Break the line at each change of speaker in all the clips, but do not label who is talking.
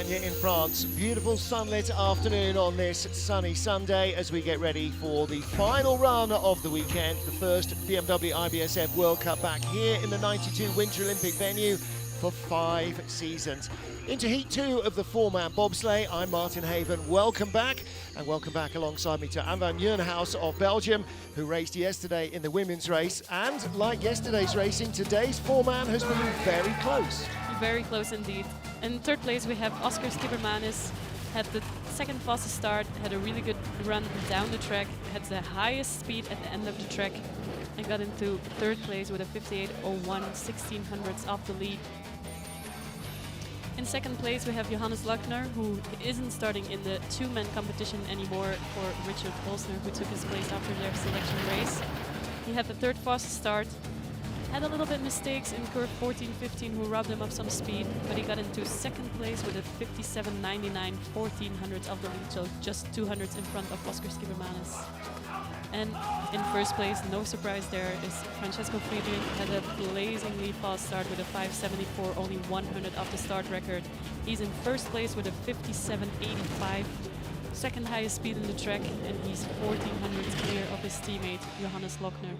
Plagne in France. Beautiful sunlit afternoon on this sunny Sunday as we get ready for the final run of the weekend, the first BMW IBSF World Cup back here in the 92 Winter Olympic venue for 5 seasons. Into Heat 2 of the 4-man bobsleigh, I'm Martin Haven. Welcome back, and welcome back alongside me to Van Nieuwenhuis of Belgium, who raced yesterday in the women's race. And like yesterday's racing, today's 4-man has been very close.
Very close indeed. In third place we have Oscar Skibermanis, had the second fastest start, had a really good run down the track, had the highest speed at the end of the track, and got into third place with a 58.01 1600ths off the lead. In second place we have Johannes Wagner, who isn't starting in the two-man competition anymore for Richard Olsner, who took his place after their selection race. He had the third fastest start, had a little bit mistakes in curve 14-15 who robbed him of some speed, but he got into second place with a 57.99 1400ths of the lead, so just 200ths in front of Oscar Skibermanis. And in first place, no surprise there, is Francesco Friedrich, had a blazingly fast start with a 5.74, only 100 off the start record. He's in first place with a 57.85, second highest speed in the track, and he's 1400ths clear of his teammate Johannes Wagner.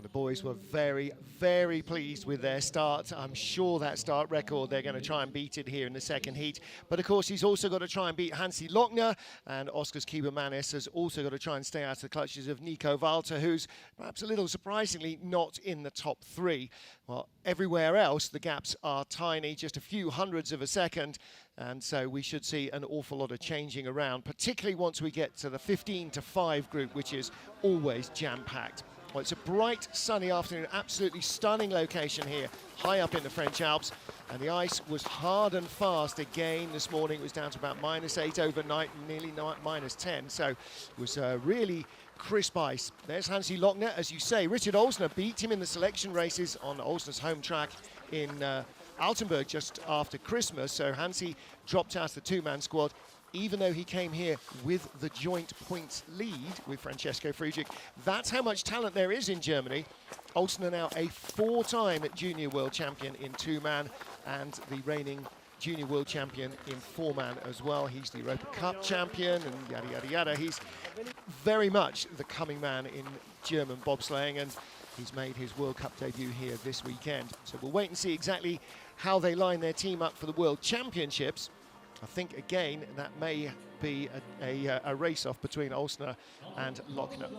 The boys were very, very pleased with their start. I'm sure that start record, they're going to try and beat it here in the second heat. But of course, he's also got to try and beat Hansi Lochner, and Oscar Skibermanis has also got to try and stay out of the clutches of Nico Walter, who's perhaps a little surprisingly not in the top 3. Well, everywhere else, the gaps are tiny, just a few hundreds of a second. And so we should see an awful lot of changing around, particularly once we get to the 15 to 5 group, which is always jam-packed. Well, it's a bright, sunny afternoon, absolutely stunning location here, high up in the French Alps. And the ice was hard and fast again this morning. It was down to about -8 overnight, nearly -10. So it was really crisp ice. There's Hansi Lochner, as you say. Richard Olsner beat him in the selection races on Olsner's home track in Altenburg just after Christmas. So Hansi dropped out of the two-man squad, even though he came here with the joint points lead with Francesco Friedrich. That's how much talent there is in Germany. Olsner now a 4-time junior world champion in two-man and the reigning junior world champion in 4-man as well. He's the Europa Cup champion and yada, yada, yada. He's very much the coming man in German bobsleighing, and he's made his World Cup debut here this weekend. So we'll wait and see exactly how they line their team up for the World Championships. I think, again, that may be a race-off between Olsner and Lochner.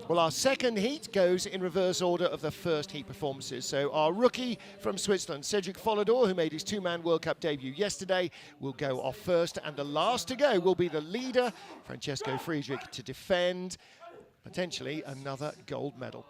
Well, our second heat goes in reverse order of the first heat performances. So our rookie from Switzerland, Cedric Follador, who made his two-man World Cup debut yesterday, will go off first. And the last to go will be the leader, Francesco Friedrich, to defend potentially another gold medal.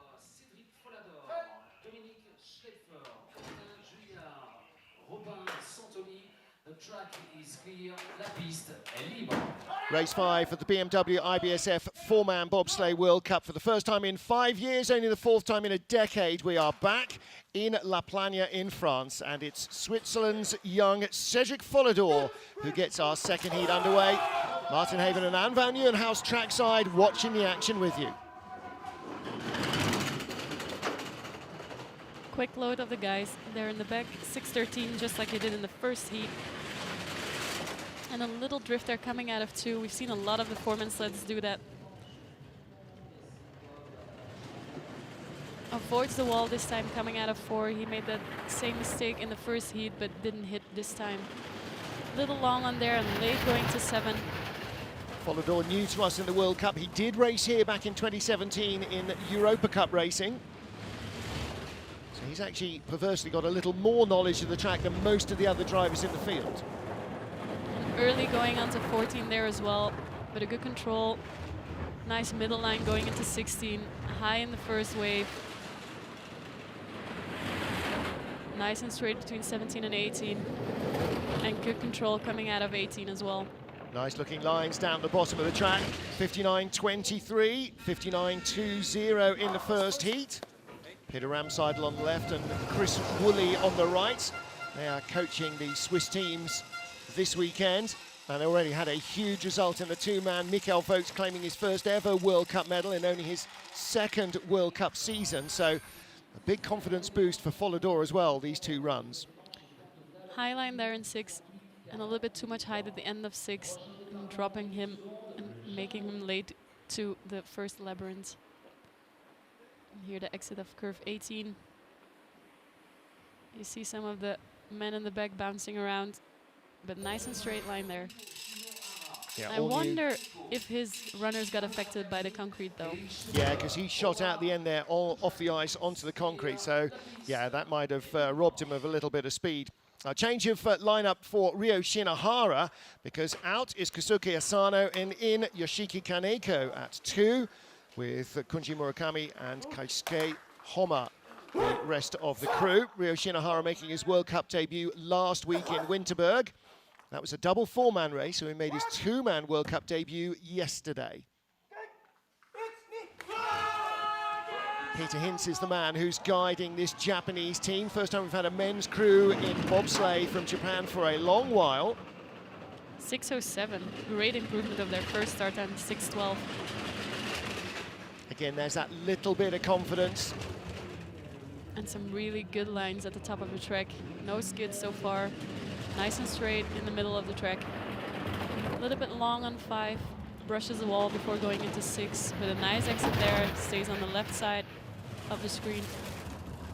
Race 5 for the BMW IBSF 4-man bobsleigh World Cup. For the first time in 5 years, only the 4th time in a decade, we are back in Plagne in France. And it's Switzerland's young Cedric Follador who gets our second heat underway. Martin Haven and Van Nieuwenhuis trackside, watching the action with you.
Quick load of the guys there in the back, 6.13, just like they did in the first heat. And a little drift there coming out of 2. We've seen a lot of the 4-man sleds do that. Avoids the wall this time coming out of 4. He made that same mistake in the first heat, but didn't hit this time. Little long on there and late going to 7.
Follador new to us in the World Cup. He did race here back in 2017 in Europa Cup racing. So he's actually perversely got a little more knowledge of the track than most of the other drivers in the field.
Early going onto 14 there as well, but a good control. Nice middle line going into 16, high in the first wave. Nice and straight between 17 and 18, and good control coming out of 18 as well.
Nice looking lines down the bottom of the track. 59.23, 59.20 in the first heat. Peter Ramseidel on the left and Chris Woolley on the right. They are coaching the Swiss teams this weekend, and already had a huge result in the two-man. Michael Vogts claiming his first ever World Cup medal in only his second World Cup season. So a big confidence boost for Follador as well, these two runs.
High line there in 6. and a little bit too much height at the end of 6, and dropping him and making him late to the first labyrinth. And here the exit of curve 18. You see some of the men in the back bouncing around, but nice and straight line there.
Yeah,
I wonder if his runners got affected by the concrete though.
Yeah, because he shot out the end there off the ice onto the concrete. So, yeah, that might have robbed him of a little bit of speed. A change of lineup for Ryo Shinohara, because out is Kosuke Asano and in Yoshiki Kaneko at 2, with Kunji Murakami and Keisuke Homa, the rest of the crew. Ryo Shinohara making his World Cup debut last week in Winterberg. That was a double 4-man race, so he made his 2-man World Cup debut yesterday. Peter Hintz is the man who's guiding this Japanese team. First time we've had a men's crew in bobsleigh from Japan for a long while.
6:07, great improvement of their first start time, 6:12.
Again, there's that little bit of confidence.
And some really good lines at the top of the track. No skids so far. Nice and straight in the middle of the track. A little bit long on 5. Brushes the wall before going into 6. But a nice exit there. Stays on the left side of the screen.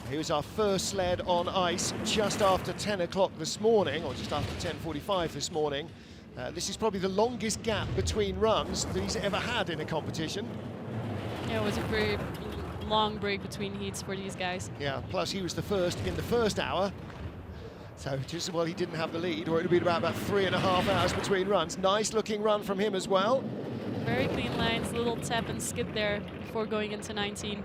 Here's our first sled on ice just after 10 o'clock this morning, or just after 10:45 this morning. This is probably the longest gap between runs that he's ever had in a competition.
Yeah, it was a very long break between heats for these guys.
Yeah, plus he was the first in the first hour. So just as well he didn't have the lead, or it would have been about 3.5 hours between runs. Nice looking run from him as well.
Very clean lines, little tap and skid there before going into 19.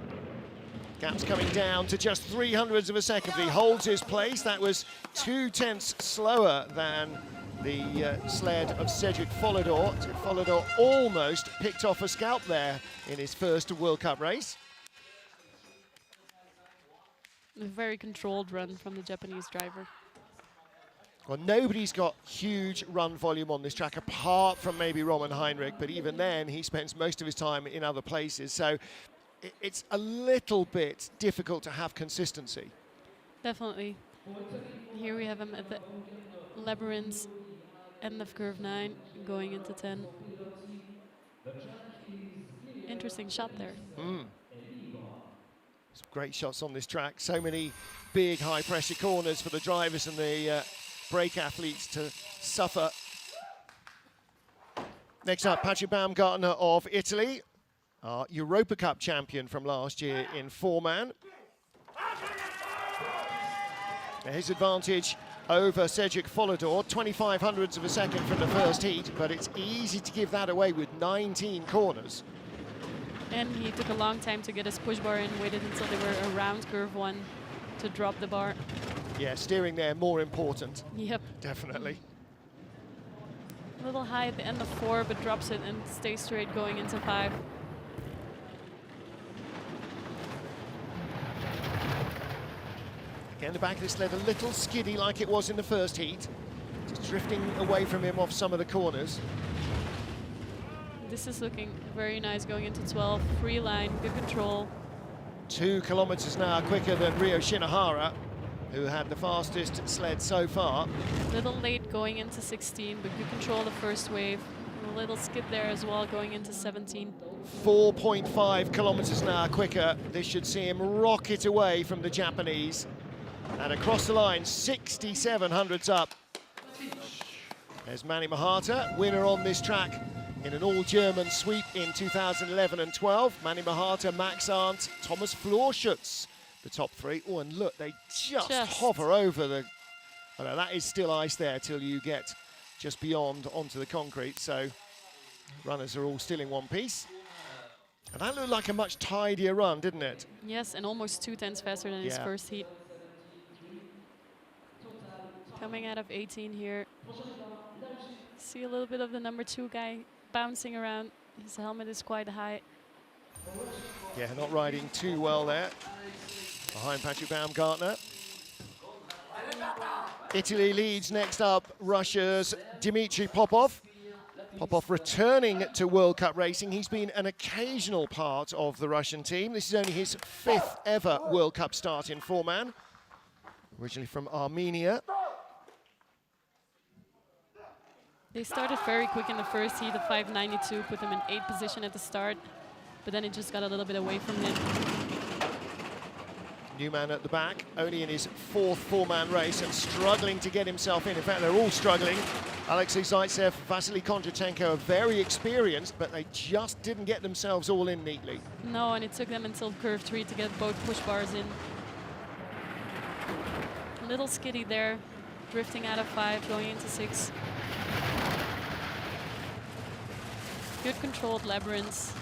Gap's coming down to just 0.03 of a second. He holds his place. That was 0.2 slower than the sled of Cedric Follodor. Cedric Follodor almost picked off a scalp there in his first World Cup race.
A very controlled run from the Japanese driver.
Well, nobody's got huge run volume on this track apart from maybe Roman Heinrich, but even then he spends most of his time in other places. So it's a little bit difficult to have consistency.
Definitely. Here we have him at the labyrinth, end of curve 9, going into 10. Interesting shot there.
Some great shots on this track. So many big high-pressure corners for the drivers and the brake athletes to suffer. Next up, Patrick Baumgartner of Italy, our Europa Cup champion from last year in 4-man. His advantage over Cedric Follodor, 0.25 of a second from the first heat, but it's easy to give that away with 19 corners.
And he took a long time to get his push bar in, waited until they were around curve 1 to drop the bar.
Yeah, steering there more important.
Yep.
Definitely.
A little high at the end of 4, but drops it and stays straight going into 5.
Again, the back of the sled a little skiddy like it was in the first heat. Just drifting away from him off some of the corners.
This is looking very nice going into 12. Free line, good control.
2 kilometers an hour quicker than Ryo Shinohara, who had the fastest sled so far.
Little late going into 16, but good control the first wave. A little skid there as well going into 17.
4.5 kilometers an hour quicker. This should see him rocket away from the Japanese. And across the line, 6,700s up. There's Manny Mahata, winner on this track in an all-German sweep in 2011 and 12. Manny Mahata, Max Arndt, Thomas Florschutz, the top 3. Oh, and look, they just hover over the... Oh, no, that is still ice there till you get just beyond onto the concrete. So runners are all still in one piece. And that looked like a much tidier run, didn't it?
Yes, and almost 0.2 faster than his first heat. Coming out of 18 here. See a little bit of the number 2 guy bouncing around. His helmet is quite high.
Yeah, not riding too well there. Behind Patrick Baumgartner. Italy leads. Next up, Russia's Dmitry Popov. Popov returning to World Cup racing. He's been an occasional part of the Russian team. This is only his 5th ever World Cup start in 4-man. Originally from Armenia.
They started very quick in the first heat, the 592, put them in 8th position at the start, but then it just got a little bit away from him.
New man at the back, only in his 4th four-man race and struggling to get himself in. In fact, they're all struggling. Alexei Zaitsev, Vasily Kondratenko are very experienced, but they just didn't get themselves all in neatly.
No, and it took them until curve 3 to get both push bars in. A little skiddy there, drifting out of 5, going into 6. Good controlled labyrinths,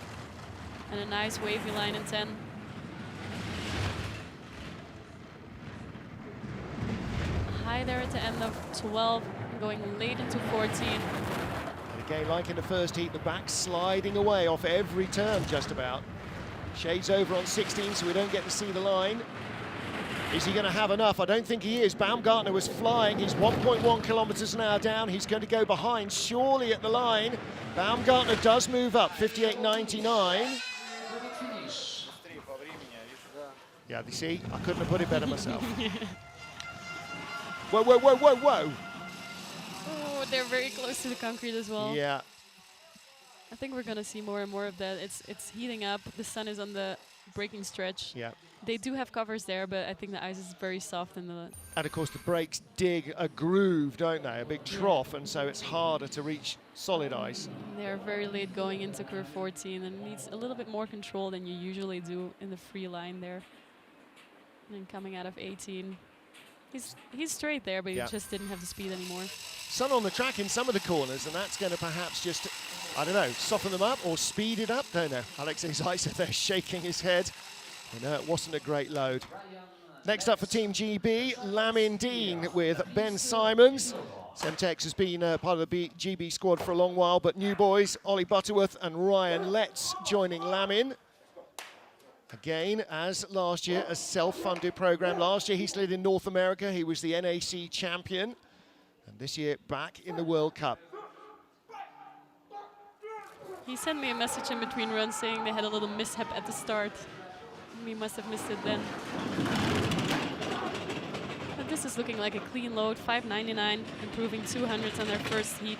and a nice wavy line in 10. High there at the end of 12, going late into 14.
And again, like in the first heat, the back sliding away off every turn just about. Shades over on 16, so we don't get to see the line. Is he going to have enough? I don't think he is. Baumgartner was flying. He's 1.1 kilometers an hour down. He's going to go behind, surely at the line. Baumgartner does move up, 58.99. Yeah, you see, I couldn't have put it better myself. Whoa, whoa, whoa, whoa, whoa.
Oh, they're very close to the concrete as well.
Yeah.
I think we're going to see more and more of that. It's heating up. The sun is on the braking stretch.
Yeah.
They do have covers there, but I think the ice is very soft in the...
And of course the brakes dig a groove, don't they? A big trough, and so it's harder to reach solid ice.
They're very late going into curve 14 and needs a little bit more control than you usually do in the free line there. And then coming out of 18. He's straight there, but he just didn't have the speed anymore.
Sun on the track in some of the corners, and that's going to perhaps just, I don't know, soften them up or speed it up. Don't know. Alexei Zaitsev there shaking his head. I know it wasn't a great load. Next up for Team GB, Lamin Dean with Ben Simons. Semtex has been part of the GB squad for a long while, but new boys, Ollie Butterworth and Ryan Letts joining Lamin. Again, as last year, a self-funded program. Last year he slid in North America. He was the NAC champion. And this year, back in the World Cup.
He sent me a message in between runs saying they had a little mishap at the start. We must have missed it then. But this is looking like a clean load, 599, improving 200s on their first heat.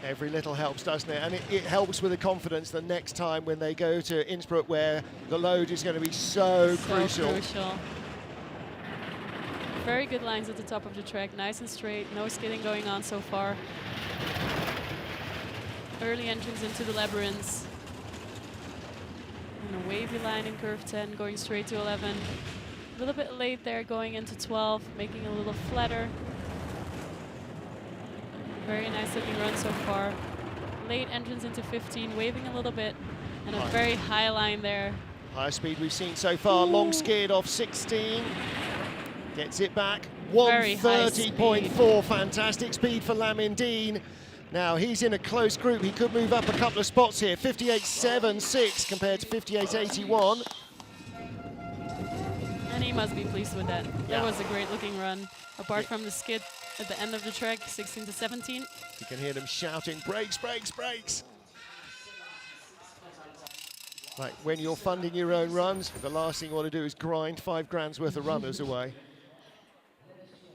Every little helps, doesn't it? And it helps with the confidence the next time when they go to Innsbruck, where the load is going to be so crucial.
Very good lines at the top of the track, nice and straight, no skidding going on so far. Early entrance into the labyrinths. And a wavy line in curve 10, going straight to 11. A little bit late there, going into 12, making a little flatter. Very nice looking run so far. Late entrance into 15, waving a little bit, and a very high line there.
Highest speed we've seen so far. Long skid off 16. Gets it back. 130.4. Fantastic speed for Lamin Dean. Now he's in a close group. He could move up a couple of spots here. 58.76 compared to 58.81.
And he must be pleased with that. That was a great looking run. Apart from the skid at the end of the track, 16 to 17.
You can hear them shouting, brakes, brakes, brakes. Like when you're funding your own runs, the last thing you want to do is grind 5 grand's worth of runners away.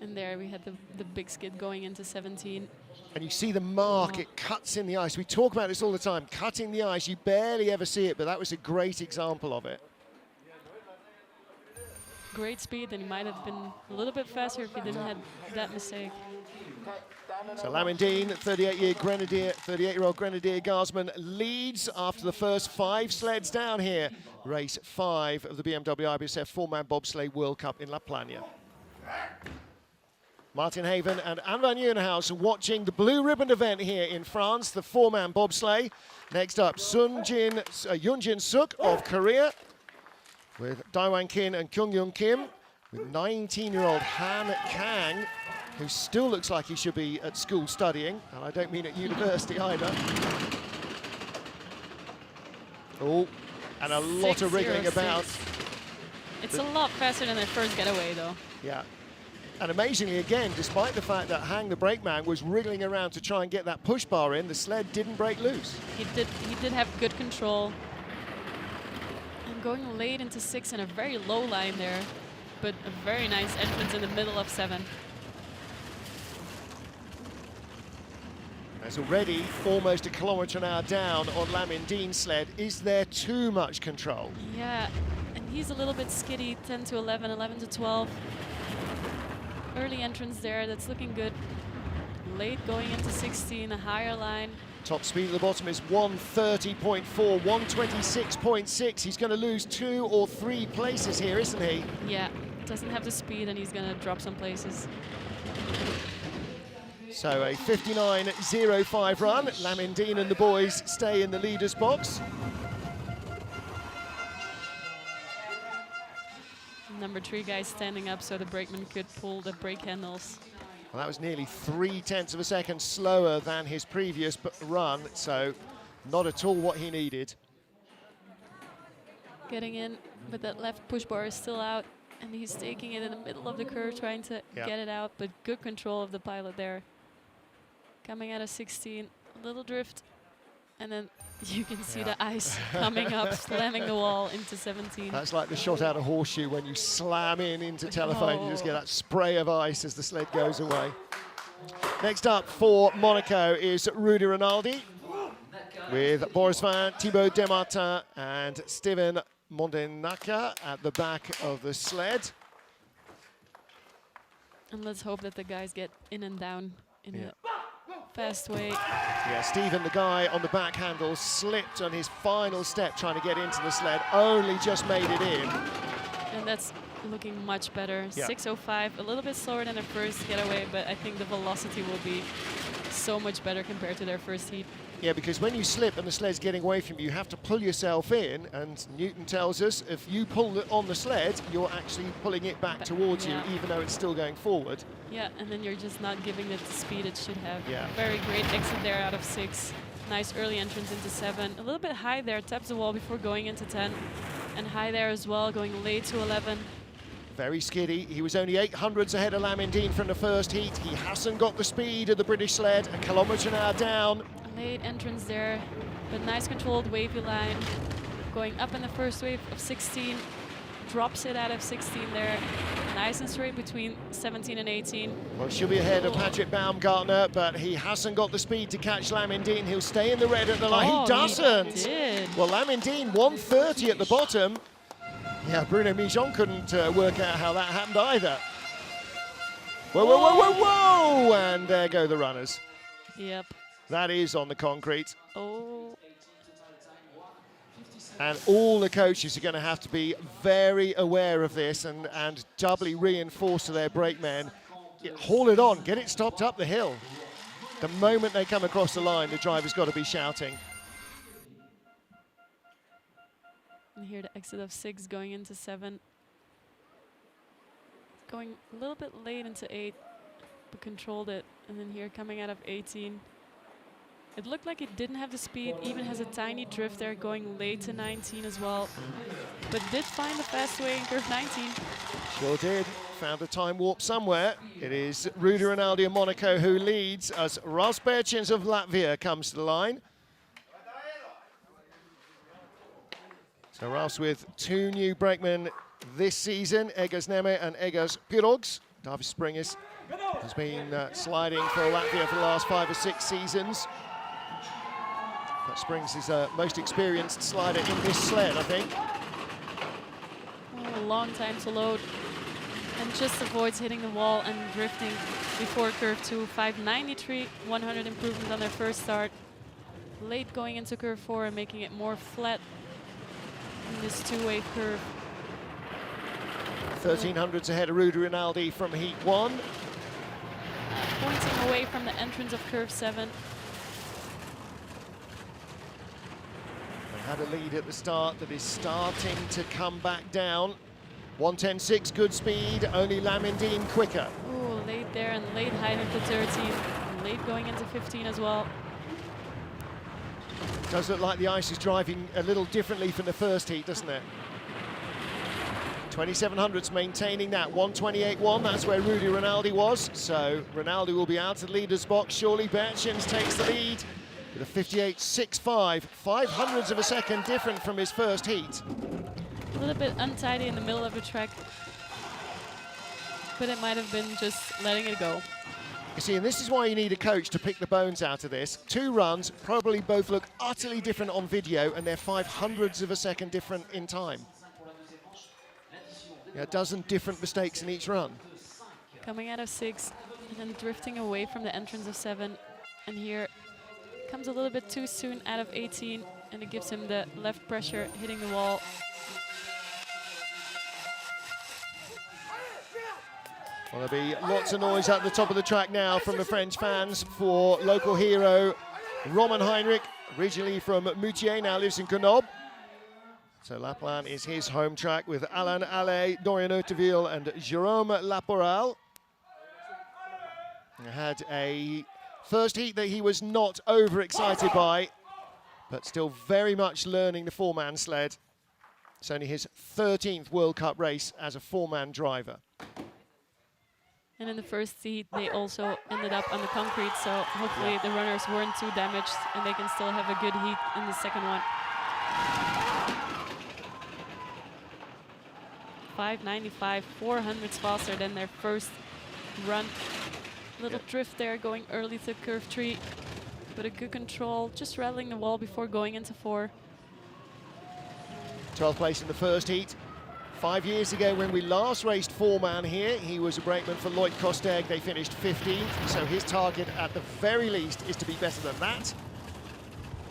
And there we had the big skid going into 17.
And you see the mark, it cuts in the ice. We talk about this all the time, cutting the ice. You barely ever see it, but that was a great example of it.
Great speed, and he might have been a little bit faster if he didn't have that mistake.
So Lamin Dean, 38-year-old Grenadier Guardsman, leads after the first 5 sleds down here. Race 5 of the BMW IBSF four-man bobsleigh World Cup in La Plagne. Martin Haven and Anne van Nieuwenhuis watching the blue ribbon event here in France, the four-man bobsleigh. Next up, Yoonjin Suk of Korea, with Daewon Kin and Kyung-Yoon Kim, with 19-year-old Han Kang, who still looks like he should be at school studying, and I don't mean at university either. Oh, and a lot of wriggling about.
It's a lot faster than their first getaway, though.
Yeah. And amazingly, again, despite the fact that Hang, the brakeman, was wriggling around to try and get that push bar in, the sled didn't break loose.
He did have good control. And going late into 6 and a very low line there, but a very nice entrance in the middle of 7.
As already almost a kilometre an hour down on Lamin Dean's sled. Is there too much control?
Yeah, and he's a little bit skiddy, 10 to 11, 11 to 12. Early entrance there, that's looking good. Late going into 16, a higher line.
Top speed at the bottom is 130.4, 126.6. He's going to lose 2 or 3 places here, isn't he?
Yeah, doesn't have the speed and he's going to drop some places.
So a 59.05 run. Lamin Dean and the boys stay in the leader's box.
Number 3 guy standing up so the brakeman could pull the brake handles.
Well, that was nearly 0.3 of a second slower than his previous run, so not at all what he needed.
Getting in, but that left push bar is still out, and he's taking it in the middle of the curve, trying to get it out, but good control of the pilot there. Coming out of 16, a little drift, and then you can see the ice coming up, slamming the wall into 17.
That's like the shot out of Horseshoe when you slam into telephone, you just get that spray of ice as the sled goes away. Next up for Monaco is Rudy Rinaldi with Boris Van, Thibaut Desmartins and Steven Mondenaka at the back of the sled.
And let's hope that the guys get in and down in a fast way.
Yeah, Steven, the guy on the back handle, slipped on his final step trying to get into the sled, only just made it in.
And that's looking much better. 6:05, a little bit slower than the first getaway, but I think the velocity will be so much better compared to their first heat.
Yeah, because when you slip and the sled's getting away from you, you have to pull yourself in, and Newton tells us if you pull it on the sled, you're actually pulling it back towards you, even though it's still going forward.
Yeah, and then you're just not giving it the speed it should have.
Yeah.
Very great exit there out of 6. Nice early entrance into 7. A little bit high there, taps the wall before going into 10. And high there as well, going late to 11.
Very skiddy. He was only 800s ahead of Lamin Dean from the first heat. He hasn't got the speed of the British sled, a kilometre an hour down.
Late entrance there, but nice controlled wavy line. Going up in the first wave of 16, drops it out of 16 there. Nice and straight between 17 and 18.
Well, she'll be ahead of Patrick Baumgartner, but he hasn't got the speed to catch Lamin Dean. He'll stay in the red at the line. He doesn't.
He did.
Well, Lamin Dean, 130 at the bottom. Yeah, Bruno Mijon couldn't work out how that happened either. Whoa, whoa, whoa, whoa, whoa! And there go the runners.
Yep.
That is on the concrete.
Oh.
And all the coaches are going to have to be very aware of this and doubly reinforce to their brakemen. Haul it on, get it stopped up the hill. The moment they come across the line, the driver's got to be shouting.
And here the exit of 6 going into 7. Going a little bit late into 8, but controlled it. And then here coming out of 18. It looked like it didn't have the speed, even has a tiny drift there going late to 19 as well. But did find the fast way in curve 19.
Sure did. Found a time warp somewhere. It is Rudy Rinaldi of Monaco who leads as Ralf Berchins of Latvia comes to the line. So Ralf's with 2 new brakemen this season, Egas Neme and Egas Pirogs. David Springers has been sliding for Latvia for the last 5 or 6 seasons. That Springs is the most experienced slider in this sled, I think.
Oh, a long time to load. And just avoids hitting the wall and drifting before curve 2. 593, 100 improvement on their first start. Late going into curve 4 and making it more flat in this 2-wave curve.
1300s ahead of Rudy Rinaldi from heat 1.
Pointing away from the entrance of curve 7.
They had a lead at the start that is starting to come back down. 110.6, good speed, only Lamin Dean quicker.
Ooh, late there and late high into 13. And late going into 15 as well.
Does look like the ice is driving a little differently from the first heat, doesn't it? 2700s maintaining that 128.1, that's where Rudy Rinaldi was. So Rinaldi will be out of the leader's box. Surely Berchins takes the lead with a 58.65, 500ths of a second different from his first heat.
A little bit untidy in the middle of the track, but it might have been just letting it go.
You see, and this is why you need a coach to pick the bones out of this. 2 runs, probably both look utterly different on video, and they're 500ths of a second different in time. Yeah, a dozen different mistakes in each run.
Coming out of 6 and then drifting away from the entrance of 7. And here comes a little bit too soon out of 18, and it gives him the left pressure hitting the wall.
Well, there'll be lots of noise at the top of the track now from the French fans for local hero Roman Heinrich, originally from Moutier, now lives in Grenoble. So La Plagne is his home track with Alain Allais, Dorian Hauteville and Jérôme Laporale. He had a first heat that he was not overexcited by, but still very much learning the 4-man sled. It's only his 13th World Cup race as a 4-man driver.
And in the first heat, they also ended up on the concrete, so hopefully the runners weren't too damaged and they can still have a good heat in the second one. 595, 400s faster than their first run. Little drift there, going early to curve 3, but a good control, just rattling the wall before going into 4.
12th place in the first heat. 5 years ago when we last raced 4-man here, he was a brakeman for Loïc Costeg. They finished 15th, so his target at the very least is to be better than that.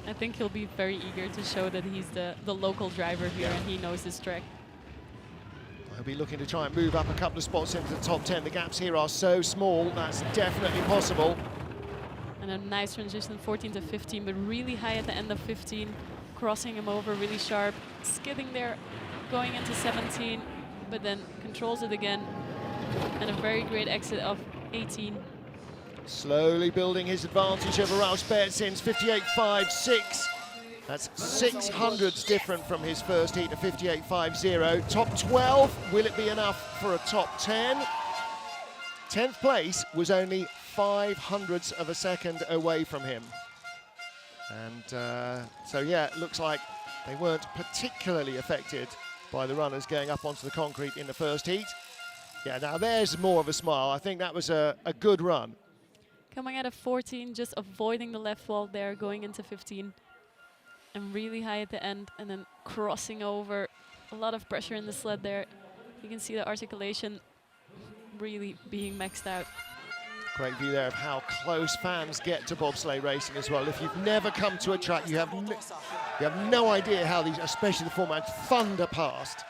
I think he'll be very eager to show that he's the local driver here and he knows his track.
He'll be looking to try and move up a couple of spots into the top 10. The gaps here are so small, that's definitely possible.
And a nice transition, 14 to 15, but really high at the end of 15, crossing him over really sharp, skidding there, going into 17, but then controls it again, and a very great exit of 18.
Slowly building his advantage over Rausch Bertzins, 58.56. That's 600ths different from his first heat of 58.50. Top 12, will it be enough for a top 10? 10th place was only 500ths of a second away from him. And so yeah, it looks like they weren't particularly affected by the runners going up onto the concrete in the first heat. Yeah, now there's more of a smile. I think that was a good run.
Coming out of 14, just avoiding the left wall there, going into 15. And really high at the end, and then crossing over. A lot of pressure in the sled there. You can see the articulation really being maxed out.
Great view there of how close fans get to bobsleigh racing as well. If you've never come to a track, you have no idea how these, especially the 4-man, thunder past.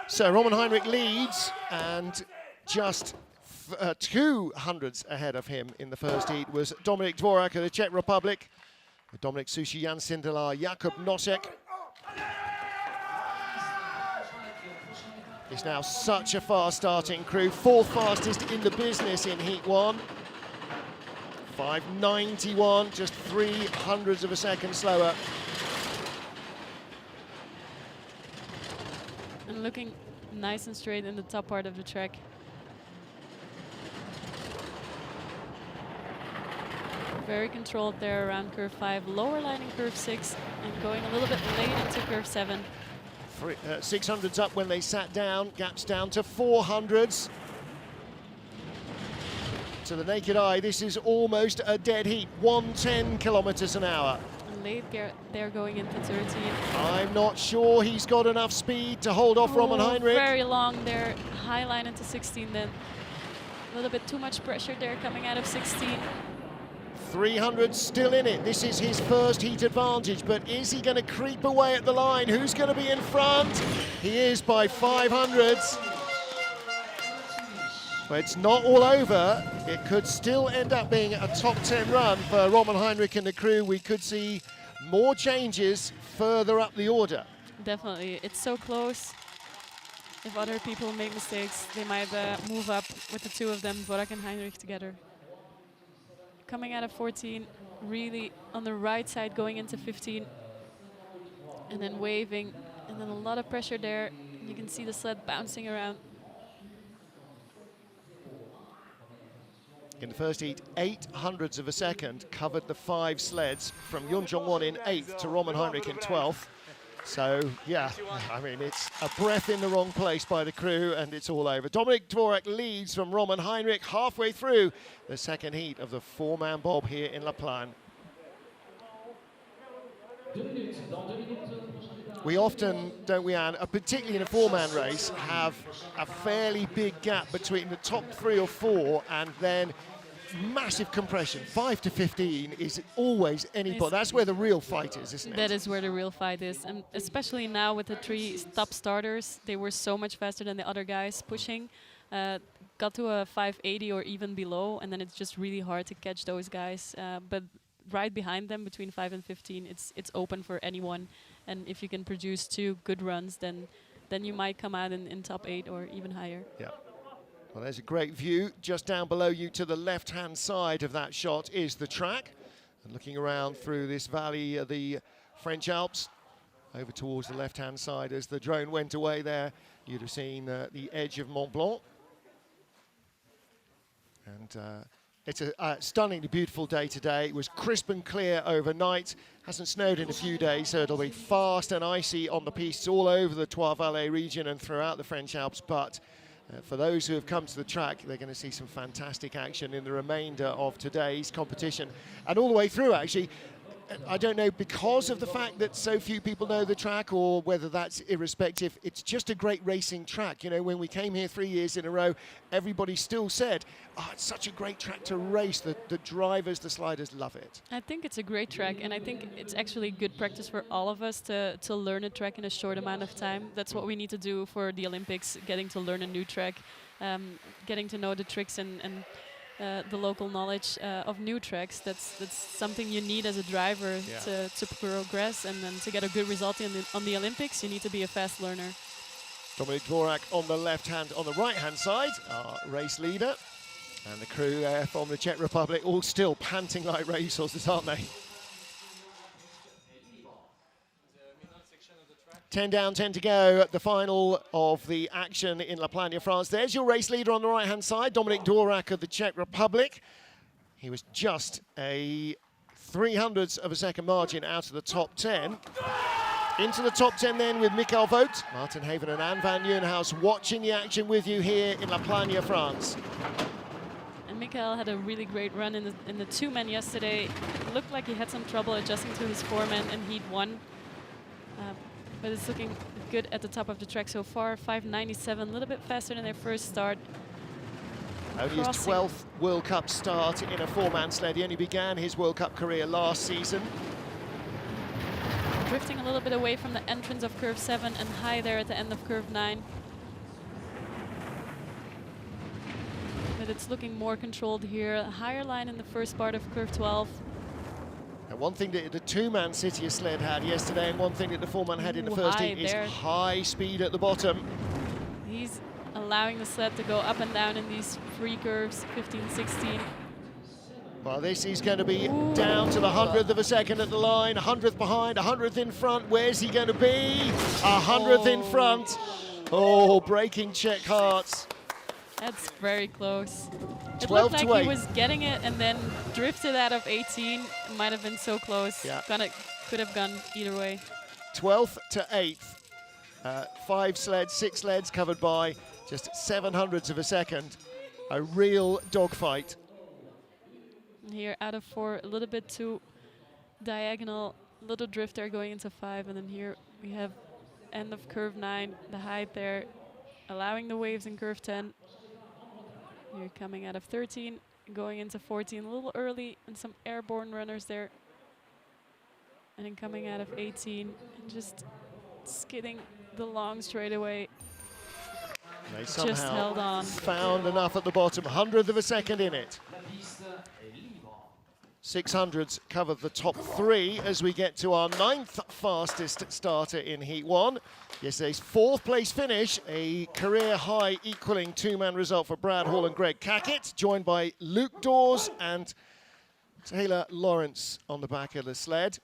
So Roman Heinrich leads, and just 200ths ahead of him in the first heat was Dominik Dvorak of the Czech Republic. Dominik Sushi, Jan Sindelar, Jakub Nosek. It's now such a fast starting crew. 4th fastest in the business in Heat 1. 591, just 300ths of a second slower.
And looking nice and straight in the top part of the track. Very controlled there around curve 5, lower line in curve 6, and going a little bit late into curve 7.
600ths up when they sat down, gaps down to 400ths. To the naked eye, this is almost a dead heat, 110 kilometers an hour.
And late they're going into 13.
I'm not sure he's got enough speed to hold off Roman Heinrich.
Very long there, high line into 16 then. A little bit too much pressure there coming out of 16.
300 still in it. This is his first heat advantage, but is he going to creep away at the line? Who's going to be in front? He is by 500ths. But it's not all over. It could still end up being a top 10 run for Roman Heinrich and the crew. We could see more changes further up the order.
Definitely. It's so close. If other people make mistakes, they might move up with the two of them, Dvorak and Heinrich together. Coming out of 14, really on the right side going into 15, and then waving, and then a lot of pressure there. You can see the sled bouncing around.
In the first heat, 800ths of a second covered the 5 sleds from Yun Jong-won in 8th to Roman Heinrich in 12th. So, yeah, I mean, it's a breath in the wrong place by the crew, and it's all over. Dominik Dvorak leads from Roman Heinrich halfway through the second heat of the four-man bob here in La Plagne. We often, don't we, Anne, particularly in a four-man race, have a fairly big gap between the top 3 or 4 and then massive compression. 5 to 15 is always anybody. That's where the real fight is, isn't it?
That is where the real fight is. And especially now with the 3 top starters, they were so much faster than the other guys pushing. Got to a 580 or even below, and then it's just really hard to catch those guys. But right behind them, between 5 and 15, it's open for anyone. And if you can produce 2 good runs, then you might come out in top 8 or even higher.
Yeah. Well, there's a great view. Just down below you to the left-hand side of that shot is the track. And looking around through this valley of the French Alps, over towards the left-hand side as the drone went away there, you'd have seen the edge of Mont Blanc. And it's a stunningly beautiful day today. It was crisp and clear overnight. Hasn't snowed in a few days, so it'll be fast and icy on the pistes all over the Trois-Vallées region and throughout the French Alps. But for those who have come to the track, they're going to see some fantastic action in the remainder of today's competition. And all the way through, actually, I don't know, because of the fact that so few people know the track or whether that's irrespective, it's just a great racing track. You know, when we came here 3 years in a row, everybody still said, oh, it's such a great track to race. The drivers, the sliders love it.
I think it's a great track, and I think it's actually good practice for all of us to learn a track in a short amount of time. That's what we need to do for the Olympics, getting to learn a new track, getting to know the tricks and the local knowledge of new tracks. That's something you need as a driver to progress, and then to get a good result on the Olympics, you need to be a fast learner.
Dominik Dvorak on the right-hand side, our race leader. And the crew there from the Czech Republic, all still panting like racehorses, aren't they? 10 down, 10 to go at the final of the action in La Plagne, France. There's your race leader on the right-hand side, Dominik Dvorak of the Czech Republic. He was just a 300th of a second margin out of the top 10. Into the top 10 then with Michael Vogt, Martin Haven and Anne van Nieuwenhuis watching the action with you here in La Plagne, France.
And Michael had a really great run in the 2-man yesterday. It looked like he had some trouble adjusting to his 4-man in Heat 1. But it's looking good at the top of the track so far. 5.97, a little bit faster than their first start.
Only his 12th World Cup start in a 4-man sled. He only began his World Cup career last season.
Drifting a little bit away from the entrance of curve 7 and high there at the end of curve 9. But it's looking more controlled here. A higher line in the first part of curve 12.
And one thing that the 2-man City sled had yesterday, and one thing that the 4-man had in the first heat, is high speed at the bottom.
He's allowing the sled to go up and down in these free curves, 15, 16.
Well, this is going to be down to the 100th of a second at the line, 100th behind, 100th in front. Where's he going to be? 100th in front. Oh, breaking Czech hearts.
That's very close. It
12
looked like
to 8.
he was getting it and then drifted out of 18. It might have been so close.
Yeah.
Could have gone either way.
12th to 8th. 5 sleds, 6 sleds covered by just 700ths of a second. A real dogfight.
Here out of 4, a little bit too diagonal, little drift there going into 5, and then here we have end of curve 9, the height there, allowing the waves in curve 10. Here coming out of 13, going into 14 a little early, and some airborne runners there. And then coming out of 18 and just skidding the long straightaway.
They
just held
somehow
on.
found enough at the bottom, 100th of a second in it. 600s cover the top 3 as we get to our 9th fastest starter in Heat 1. Yesterday's 4th place finish, a career high equaling 2-man result for Brad Hall and Greg Cackett, joined by Luke Dawes and Taylor Lawrence on the back of the sled.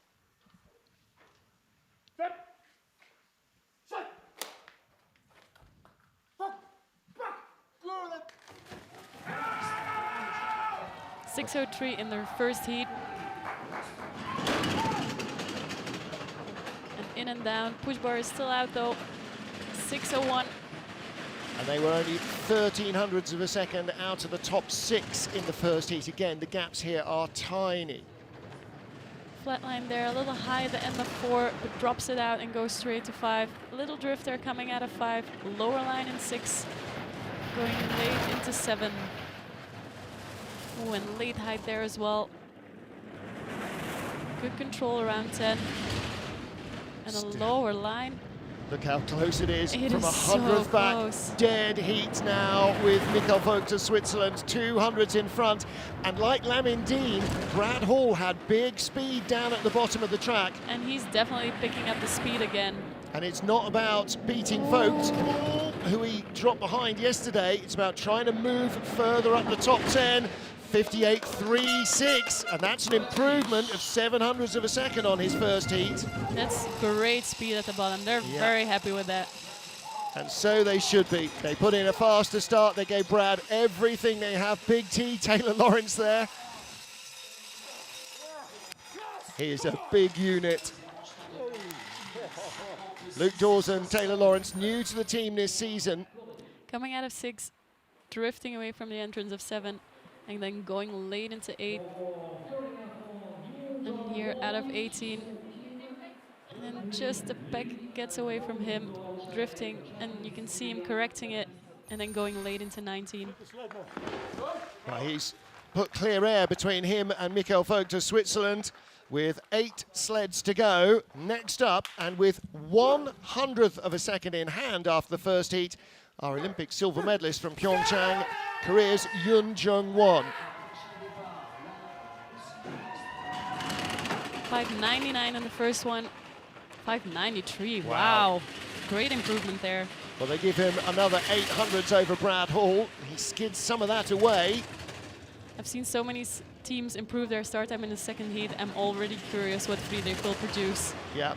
.603 in their first heat. And in and down. Push bar is still out though. 6:01.
And they were only 1300ths of a second out of the top 6 in the first heat. Again, the gaps here are tiny.
Flat line there, a little high at the end of 4, but drops it out and goes straight to 5. A little drift there coming out of 5. Lower line in 6, going late into 7. Oh, and late height there as well. Good control around 10. And a lower line.
Look how close it is
It
from
is
100th
so
back.
close.
Dead heat now with Michael Vogt of Switzerland, 200s in front. And like Lamindine, Brad Hall had big speed down at the bottom of the track.
And he's definitely picking up the speed again.
And it's not about beating Vogt, who he dropped behind yesterday. It's about trying to move further up the top 10. 58.36, and that's an improvement of 700ths of a second on his first heat.
That's great speed at the bottom. They're very happy with that.
And so they should be. They put in a faster start. They gave Brad everything they have. Big T, Taylor Lawrence there. He is a big unit. Luke Dawson, Taylor Lawrence, new to the team this season.
Coming out of 6, drifting away from the entrance of 7. And then going late into 8. And here out of 18. And then just the peck gets away from him, drifting. And you can see him correcting it. And then going late into 19.
Well, he's put clear air between him and Michael Vogt of Switzerland with 8 sleds to go. Next up, and with 100th of a second in hand after the first heat, our Olympic silver medalist from Pyeongchang, Korea's Yoon Jung-won.
5.99 in the first one. 5.93, wow. Great improvement there.
Well, they give him another 800ths over Brad Hall. He skids some of that away.
I've seen so many teams improve their start time in the second heat. I'm already curious what Friedrich will produce.
Yeah.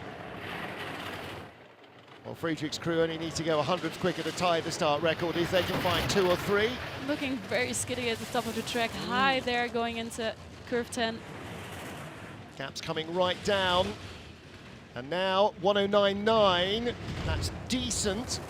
Well, Friedrich's crew only need to go 100th quicker to tie the start record if they can find 2 or 3.
Looking very skiddy at the top of the track. High there going into curve 10.
Gaps coming right down. And now 109.9. That's decent.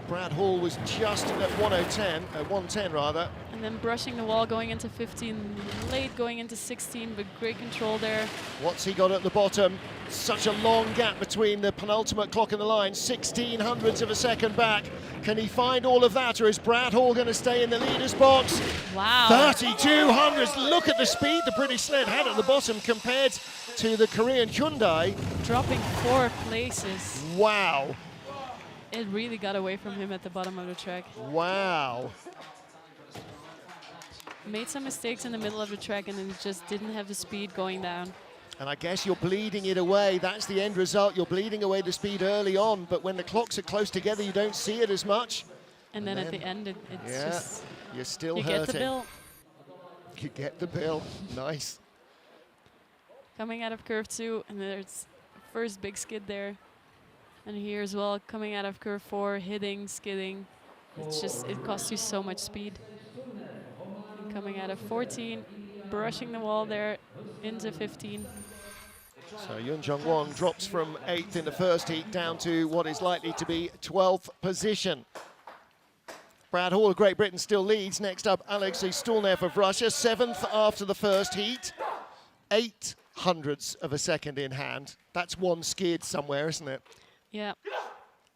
Brad Hall was just at 110 rather.
And then brushing the wall going into 15. Late going into 16, but great control there.
What's he got at the bottom? Such a long gap between the penultimate clock and the line. 1600ths of a second back. Can he find all of that, or is Brad Hall going to stay in the leader's box?
Wow.
3200ths. Look at the speed the British sled had at the bottom compared to the Korean Hyundai.
Dropping 4 places.
Wow.
It really got away from him at the bottom of the track.
Wow.
Made some mistakes in the middle of the track and then just didn't have the speed going down.
And I guess you're bleeding it away. That's the end result. You're bleeding away the speed early on, but when the clocks are close together, you don't see it as much.
And then at the end, it's just...
You're still
you
hurting.
get the bill.
You get the bill. Nice.
Coming out of curve 2, and there's first big skid there. And here as well, coming out of curve 4, hitting, skidding. It's just, it costs you so much speed. And coming out of 14, brushing the wall there into 15.
So Yoon Jung-won drops from 8th in the first heat down to what is likely to be 12th position. Brad Hall of Great Britain still leads. Next up, Alexei Stulnev of Russia, 7th after the first heat. 800ths of a second in hand. That's one skid somewhere, isn't it?
Yeah,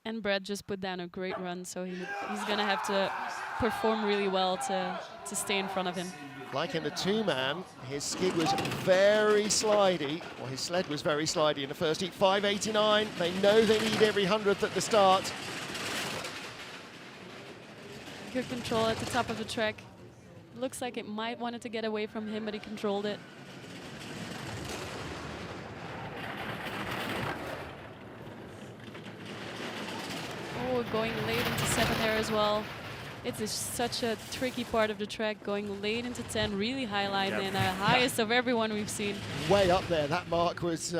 and Brad just put down a great run, so he's going to have to perform really well to stay in front of him.
Like in the 2-man, his skid was very slidey, or his sled was very slidey in the first heat. 5.89, they know they need every 100th at the start.
Good control at the top of the track. Looks like it might wanted to get away from him, but he controlled it. Oh, going late into 7 there as well. It is such a tricky part of the track, going late into 10, really high line, and the highest of everyone we've seen.
Way up there, that mark was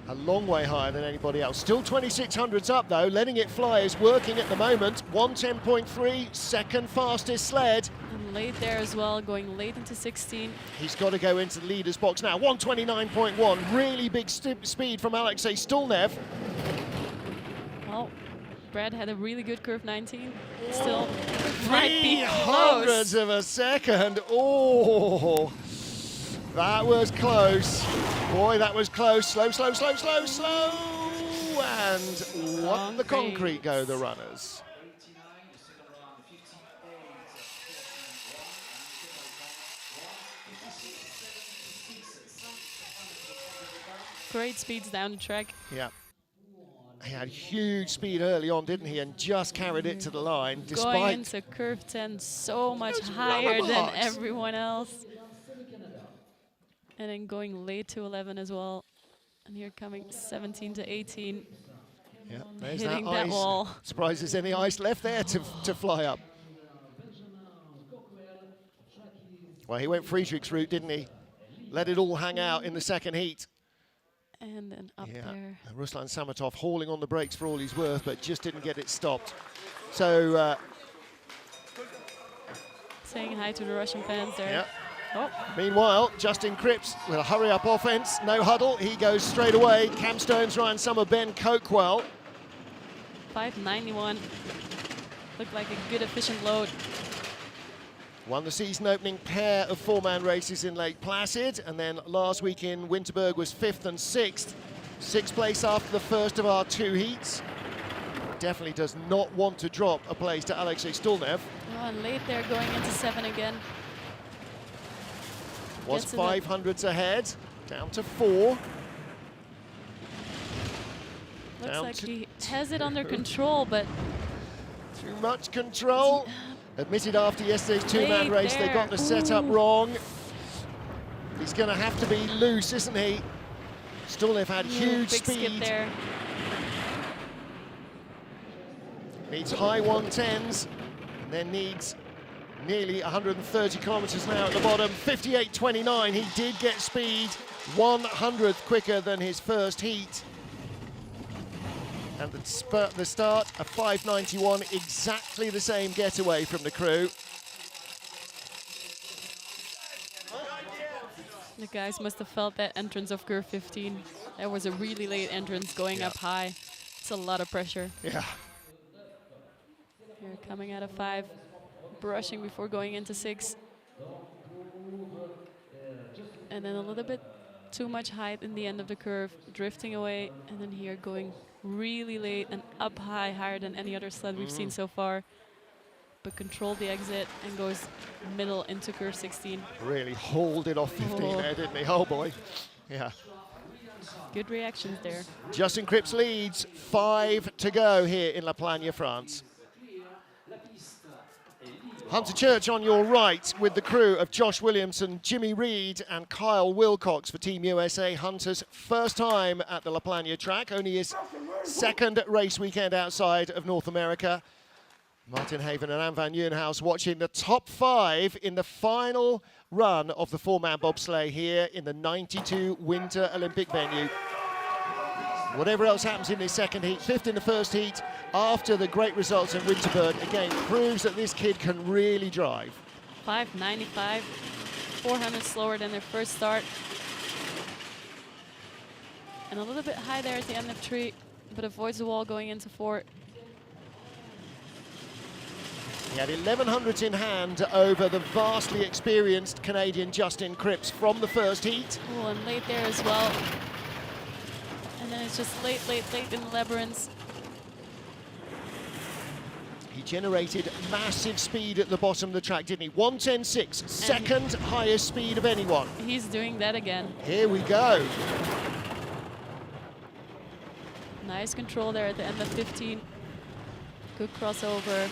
A long way higher than anybody else. Still 2600s up though, letting it fly is working at the moment. 110.3, second fastest sled.
And late there as well, going late into 16.
He's got to go into the leader's box now. 129.1, really big speed from Alexei Stulnev.
Well, Brad had a really good curve 19. Still might be
300ths
close.
of a second. Oh, that was close. Boy, that was close. Slow, slow, slow, slow, slow. And what the concrete go, the runners.
Great speeds down the track.
Yeah. He had huge speed early on, didn't he? And just carried it to the line, despite...
Going into curve 10 so much higher than everyone else. And then going late to 11 as well. And here coming 17 to 18.
Yeah, there's
hitting
that
that
ice.
wall.
Surprised there's any ice left there to fly up. Well, he went Friedrich's route, didn't he? Let it all hang out in the second heat.
And then up there.
And Ruslan Samatov hauling on the brakes for all he's worth, but just didn't get it stopped. So...
saying hi to the Russian fans there.
Yeah.
Oh.
Meanwhile, Justin Cripps with a hurry-up offense, no huddle, he goes straight away. Cam Stones, Ryan Summer, Ben Coakwell.
591. Looked like a good, efficient load.
Won the season opening pair of four-man races in Lake Placid, and then last week in Winterberg was 5th and 6th. 6th place after the first of our 2 heats. Definitely does not want to drop a place to Alexei Stulnev.
Oh, and late there going into 7 again.
Was 500s ahead, down to 4.
Looks
Down
like
to
he has it under control, but
too much control. Admitted after yesterday's two-man race they got the setup wrong. He's going to have to be loose, isn't he? Stulnev had huge
big
speed.
skip there.
Needs high 110s, and then needs nearly 130 kilometers an hour at the bottom. 58.29, he did get speed, 100th quicker than his first heat. And the start, a 5.91, exactly the same getaway from the crew.
The guys must have felt that entrance of curve 15. That was a really late entrance going up high. It's a lot of pressure.
Yeah.
Here coming out of 5, brushing before going into 6. And then a little bit too much height in the end of the curve, drifting away, and then here going really late and up high, higher than any other sled we've seen so far. But controlled the exit and goes middle into curve 16.
Really hauled it off 15 there, didn't he? Oh boy. Yeah.
Good reactions there.
Justin Cripps leads, 5 to go here in La Plagne, France. Hunter Church on your right with the crew of Josh Williamson, Jimmy Reed and Kyle Wilcox for Team USA. Hunter's first time at the La Plagne track, only his second race weekend outside of North America. Martin Haven and Anne van Nieuwenhuis watching the top 5 in the final run of the four-man bobsleigh here in the 92 Winter Olympic venue. Whatever else happens in this second heat, 5th in the first heat, after the great results in Winterberg, again, proves that this kid can really drive.
5.95, 400 slower than their first start. And a little bit high there at the end of 3, but avoids the wall going into 4.
He had 1100s in hand over the vastly experienced Canadian Justin Cripps from the first heat.
Oh, and late there as well. And then it's just late in the labyrinths.
He generated massive speed at the bottom of the track, didn't he? 110.6, second highest speed of anyone.
He's doing that again.
Here we go.
Nice control there at the end of 15. Good crossover.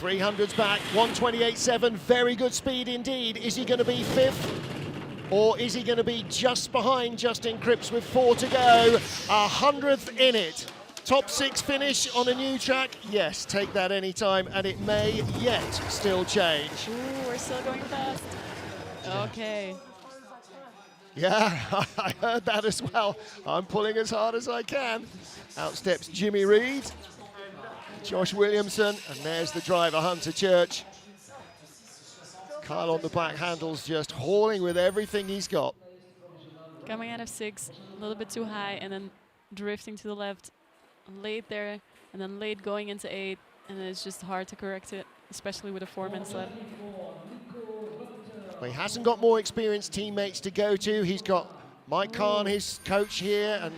300s back, 128.7, very good speed indeed. Is he going to be 5th? Or is he going to be just behind Justin Cripps with 4 to go? 100th in it. Top 6 finish on a new track? Yes, take that anytime, and it may yet still change.
Ooh, we're still going fast. Okay.
Yeah, I heard that as well. I'm pulling as hard as I can. Out steps Jimmy Reed, Josh Williamson, and there's the driver, Hunter Church. Kyle on the back handles, just hauling with everything he's got.
Coming out of 6, a little bit too high, and then drifting to the left. Late there, and then late going into 8, and it's just hard to correct it, especially with a 4-man sled.
Well, he hasn't got more experienced teammates to go to. He's got Mike Kahn, his coach here, and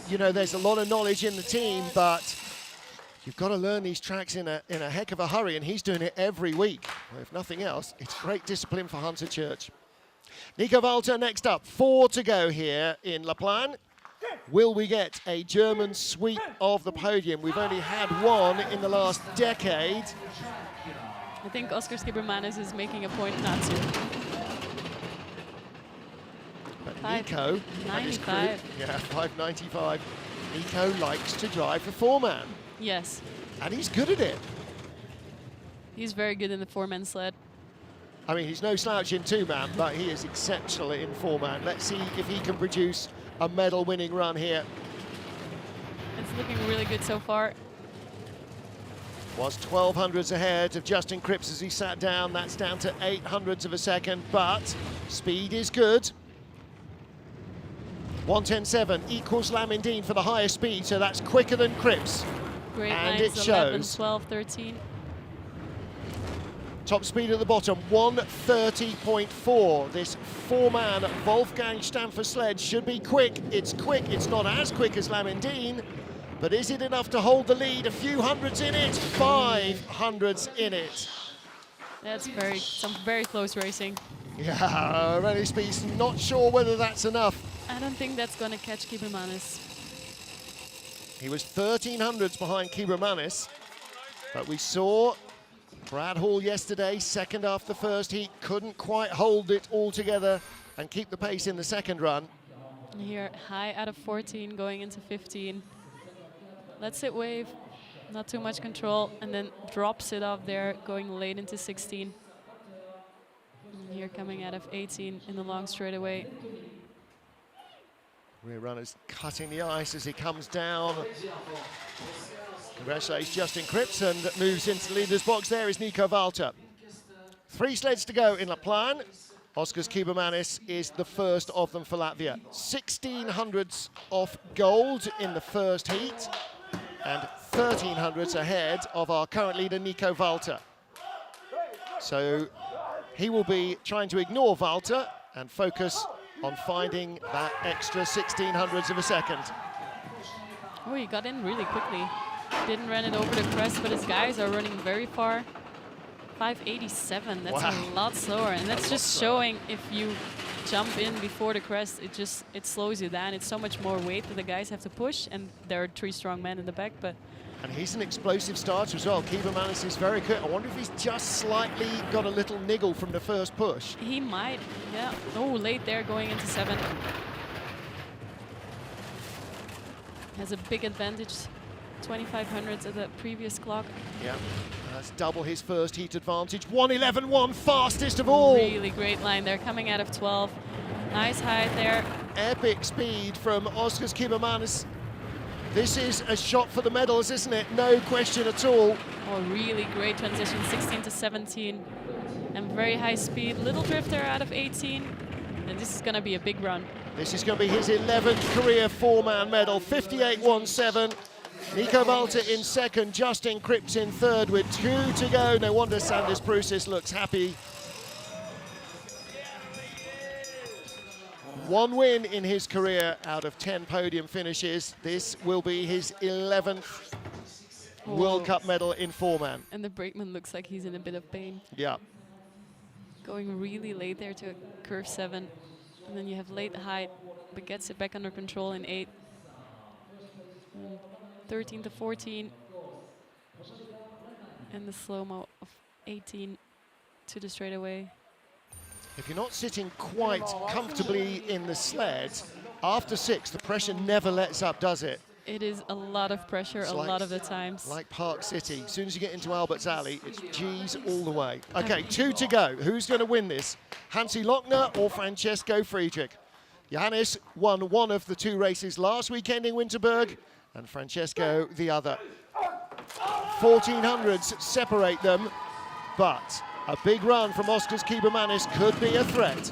you know there's a lot of knowledge in the team, but you've got to learn these tracks in a heck of a hurry, and he's doing it every week. Well, if nothing else, it's great discipline for Hunter Church. Nico Walter next up, 4 to go here in La Plagne. Will we get a German sweep of the podium? We've only had one in the last decade.
I think Oscar Skibbermanis is making a point not to.
But Nico, and his crew, 595. Nico likes to drive the 4-man.
Yes.
And he's good at it.
He's very good in the 4-man sled.
I mean, he's no slouch in 2-man, but he is exceptional in 4-man. Let's see if he can produce a medal-winning run here.
It's looking really good so far.
Was 1200s ahead of Justin Cripps as he sat down. That's down to 800s of a second, but speed is good. 1:10.7 equals Lamindine for the highest speed, so that's quicker than Cripps.
Great
and
lines,
it
11,
shows.
12, 13.
Top speed at the bottom, 1:30.4. This 4-man Wolfgang Stampfer sled should be quick. It's quick. It's not as quick as Lamindine, but is it enough to hold the lead? A few hundreds in it, 500s in it.
That's some very close racing.
Yeah, Rennie Speed's not sure whether that's enough.
I don't think that's going to catch Skibbermanis.
He was 1300s behind Skibbermanis, but we saw Brad Hall yesterday, second after the first heat, couldn't quite hold it all together and keep the pace in the second run.
Here, high out of 14, going into 15. Lets it wave, not too much control, and then drops it off there, going late into 16. And here coming out of 18 in the long straightaway.
Rear runners cutting the ice as he comes down. Congratulations Justin Cripps, and moves into the leader's box. There is Nico Walter. 3 sleds to go in La Plagne. Oscar Skibbermanis is the first of them for Latvia. 1600s off gold in the first heat, and 1300s ahead of our current leader, Nico Walter. So he will be trying to ignore Walter and focus on finding that extra 1600s of a second.
Oh, he got in really quickly. Didn't run it over the crest, but his guys are running very far. 587, that's
wow.
A lot slower. And that's just showing if you jump in before the crest, it slows you down. It's so much more weight that the guys have to push, and there are 3 strong men in the back. But
and he's an explosive starter as well. Skibbermanis is very quick. I wonder if he's just slightly got a little niggle from the first push.
he might, yeah. Oh, late there going into 7. Has a big advantage. 2500s at the previous clock.
Yeah, that's double his first heat advantage. 1:11.1, fastest of all.
Really great line there, coming out of 12. Nice height there.
Epic speed from Oscar Skibbermanis. This is a shot for the medals, isn't it? No question at all.
Oh, really great transition, 16 to 17. And very high speed. Little drifter out of 18. And this is going to be a big run.
This is going to be his 11th career 4-man medal, 58.17. Nico Walter in second, Justin Cripps in third with 2 to go. No wonder Sanders Prusis looks happy. 1 win in his career out of 10 podium finishes. This will be his 11th World Cup medal in 4-man.
And the brakeman looks like he's in a bit of pain.
Yeah.
Going really late there to curve 7. And then you have late height, but gets it back under control in 8. 13 to 14. And the slow-mo of 18 to the straightaway.
If you're not sitting quite comfortably in the sled, after 6, the pressure never lets up, does it?
It is a lot of pressure
It's
a lot of the times.
Like Park City. As soon as you get into Albert's Alley, it's G's all the way. Okay, 2 to go. Who's going to win this? Hansi Lochner or Francesco Friedrich? Johannes won one of the 2 races last weekend in Winterberg, and Francesco the other. 1400s separate them, but a big run from Oskars Kiebermanis could be a threat.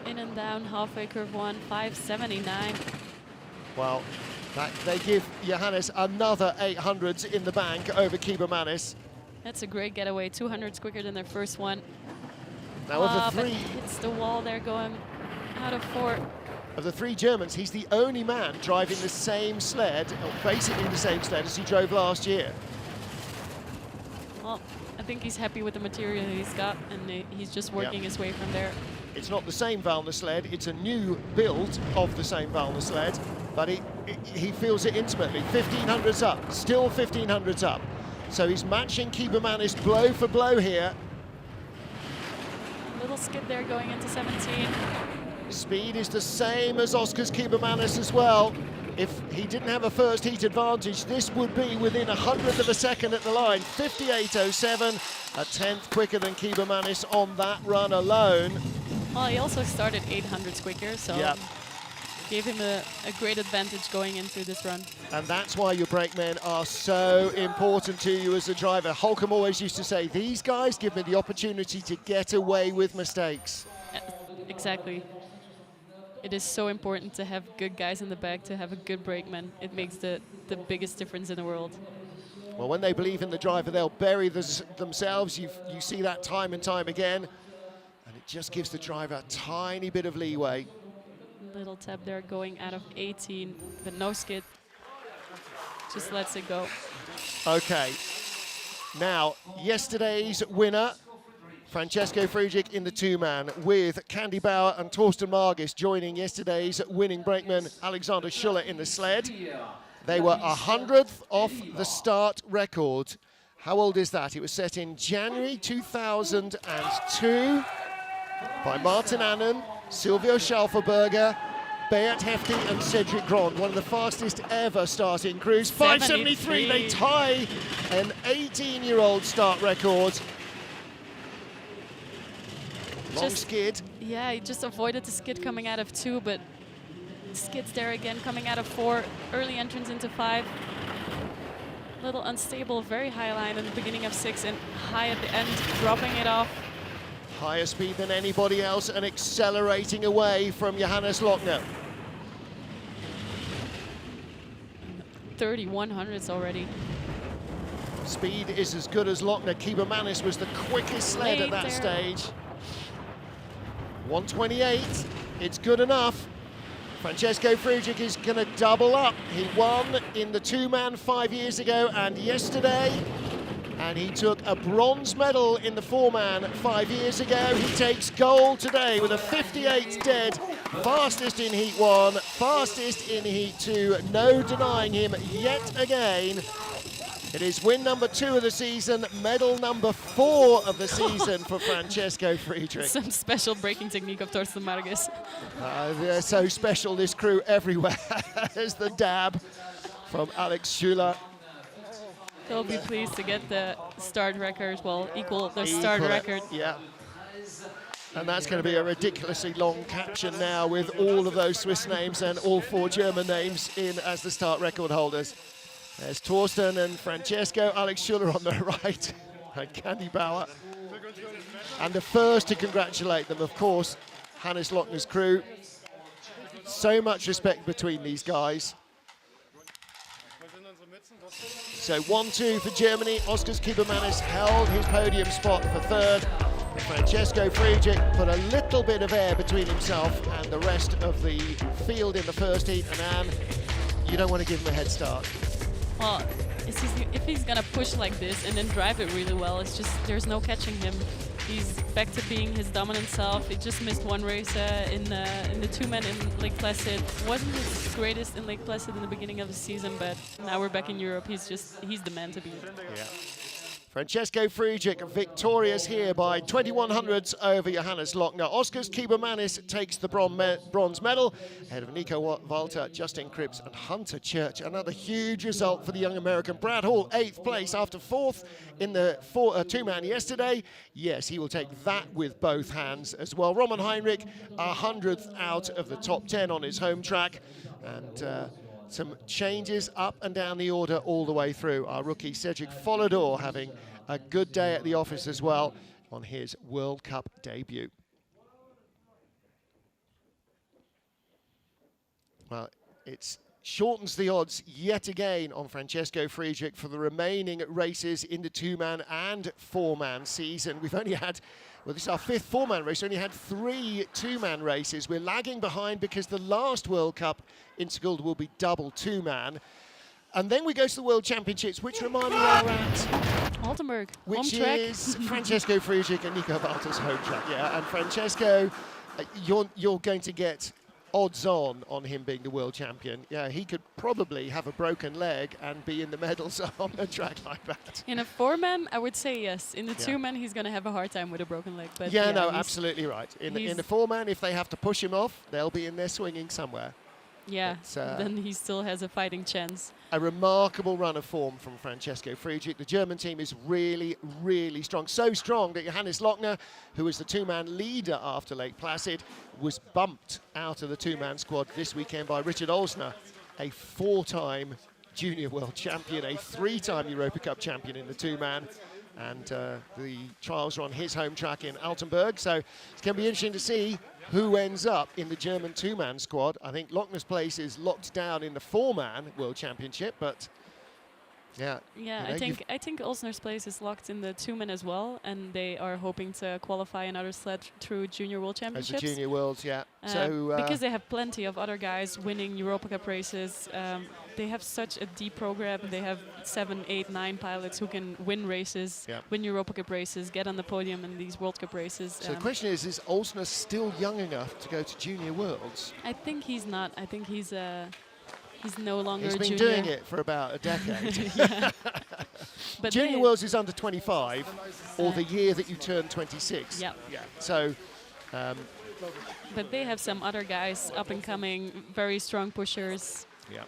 In and down, halfway curve 1, 579.
Well, they give Johannes another 800s in the bank over Kiebermanis.
That's a great getaway, 200s quicker than their first one.
Now, of the 3...
Hits the wall there going out of 4.
Of the 3 Germans, he's the only man driving the same sled, or basically the same sled as he drove last year.
Well, I think he's happy with the material he's got, and he's just working his way from there.
It's not the same Wagner sled, it's a new build of the same Wagner sled, but he feels it intimately. 1500s up, still 1500s up. So he's matching Kiebermanis blow for blow here.
A little skid there going into 17.
Speed is the same as Oskars Kiebermanis as well. If he didn't have a first heat advantage, this would be within 100th of a second at the line. 58.07, a 10th quicker than Kiebermanis on that run alone.
Well, he also started 800s quicker, so gave him a great advantage going into this run.
And that's why your brakemen are so important to you as a driver. Holcomb always used to say, these guys give me the opportunity to get away with mistakes.
Exactly. It is so important to have good guys in the back, to have a good brakeman. It makes the biggest difference in the world.
Well, when they believe in the driver, they'll bury themselves. You see that time and time again. And it just gives the driver a tiny bit of leeway.
Little tap there going out of 18, but no skid. Just lets it go.
Okay. Now, yesterday's winner, Francesco Friedrich in the 2-man, with Candy Bauer and Torsten Margis joining yesterday's winning brakeman Alexander Schuller in the sled. They were 100th off the start record. How old is that? It was set in January 2002 by Martin Annen, Silvio Schalferberger, Beat Hefti and Cedric Grand, one of the fastest ever starting crews. 573, they tie an 18-year-old start record. Long skid.
Yeah, he just avoided the skid coming out of 2, but skids there again coming out of 4. Early entrance into 5. Little unstable, very high line in the beginning of 6 and high at the end, dropping it off.
Higher speed than anybody else and accelerating away from Johannes Lochner.
3100s already.
Speed is as good as Lochner. Kiebermanis was the quickest sled at that stage. 128, it's good enough. Francesco Friedrich is going to double up. He won in the 2-man 5 years ago and yesterday, and he took a bronze medal in the 4-man 5 years ago. He takes gold today with a 58 dead, fastest in Heat 1, fastest in Heat 2, no denying him yet again. It is win number 2 of the season, medal number 4 of the season for Francesco Friedrich.
Some special braking technique of Torsten Margis.
They're so special, this crew everywhere. There's the dab from Alex Schuller.
They'll be pleased to get the start record, well, equal the start record.
Yeah. And that's going to be a ridiculously long caption now with all of those Swiss names and all 4 German names in as the start record holders. There's Torsten and Francesco, Alex Schuller on the right, and Candy Bauer. And the first to congratulate them, of course, Hannes Lochner's crew. So much respect between these guys. So 1-2 for Germany. Oskars Kiebermanis held his podium spot for 3rd. Francesco Friedrich put a little bit of air between himself and the rest of the field in the first heat. And Anne, you don't want to give him a head start.
Well, if he's gonna push like this and then drive it really well, it's just there's no catching him. He's back to being his dominant self. He just missed one race in the 2-man in Lake Placid. Wasn't his greatest in Lake Placid in the beginning of the season, but now we're back in Europe. He's the man to beat.
Yeah. Francesco Friedrich victorious here by 21 hundredths over Johannes Wagner. Oskars Kiebermanis takes the bronze medal ahead of Nico Walter, Justin Cripps and Hunter Church. Another huge result for the young American. Brad Hall, 8th place after 4th in the two-man yesterday. Yes, he will take that with both hands as well. Roman Heinrich, 100th out of the top 10 on his home track. And some changes up and down the order all the way through. Our rookie Cedric Follador having a good day at the office as well on his World Cup debut. Well, it shortens the odds yet again on Francesco Friedrich for the remaining races in the two-man and four-man season. We've only had, well, this is our 5th four-man race. We only had 3 two-man races. We're lagging behind because the last World Cup in Skuld will be double two-man. And then we go to the World Championships, which remind me are at
Altenburg,
which
home track.
is Francesco Friedrich and Nico Walter's home track. Yeah, and Francesco, you're going to get odds on him being the world champion. Yeah, he could probably have a broken leg and be in the medals on a track like that.
In a four-man, I would say yes. In the two-man, he's going to have a hard time with a broken leg. But
yeah, no, absolutely right. In the four-man, if they have to push him off, they'll be in there swinging somewhere.
Yeah, then he still has a fighting chance.
A remarkable run of form from Francesco Friedrich. The German team is really, really strong. So strong that Johannes Wagner, who was the two-man leader after Lake Placid, was bumped out of the two-man squad this weekend by Richard Olsner, a 4-time junior world champion, a 3-time Europa Cup champion in the two-man. And the trials are on his home track in Altenburg. So it's going to be interesting to see who ends up in the German two-man squad. I think Lochner's place is locked down in the four-man World Championship, but yeah.
Yeah, you know, I think Olsner's place is locked in the two-man as well, and they are hoping to qualify another sled through Junior World Championships.
As the Junior Worlds, yeah.
Because they have plenty of other guys winning Europa Cup races. They have such a deep program. They have 7, 8, 9 pilots who can win races, win Europa Cup races, get on the podium in these World Cup races.
So the question is Olsner still young enough to go to Junior Worlds?
I think he's not. I think he's no longer a junior.
He's been doing it for about a decade.
But
Junior Worlds is under 25, or the year that you turn 26.
Yeah.
So.
But they have some other guys up and coming, very strong pushers.
Yeah.